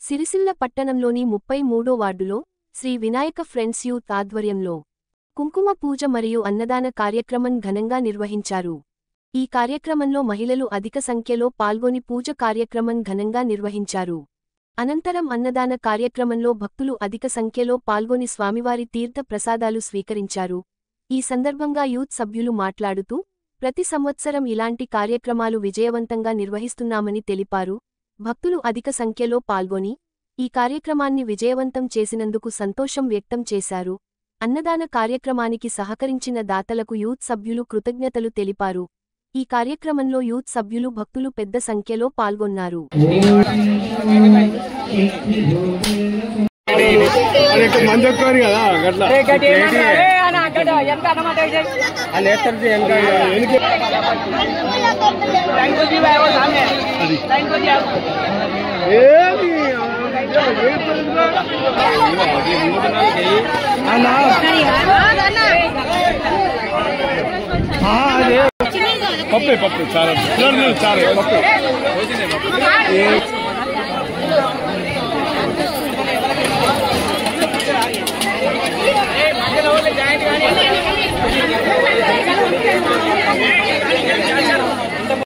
సిరిసిల్ల పట్టణంలోని 33వ వార్డులో Shri Vinayaka friends youth ఆధ్వర్యంలో కుంకుమ పూజ మరియు అన్నదాన కార్యక్రమం ఘనంగా నిర్వహించారు. ఈ కార్యక్రమంలో మహిళలు అధిక సంఖ్యలో పాల్గొని పూజ కార్యక్రమం ఘనంగా నిర్వహించారు. అనంతరం అన్నదాన కార్యక్రమంలో భక్తులు అధిక సంఖ్యలో పాల్గొని స్వామివారి తీర్థ ప్రసాదాలు స్వీకరించారు. ఈ సందర్భంగా యూత్ సభ్యులు మాట్లాడుతూ, ప్రతి సంవత్సరం ఇలాంటి కార్యక్రమాలు విజయవంతంగా నిర్వహిస్తున్నామని తెలిపారు. భక్తులు అధిక సంఖ్యలో పాల్గొని ఈ కార్యక్రమాన్ని విజయవంతం చేసినందుకు సంతోషం వ్యక్తం చేశారు. అన్నదాన కార్యక్రమానికి సహకరించిన దాతలకు యూత్ సభ్యులు కృతజ్ఞతలు తెలిపారు. ఈ కార్యక్రమంలో యూత్ సభ్యులు భక్తులు పెద్ద సంఖ్యలో పాల్గొన్నారు. పప్పు చాలా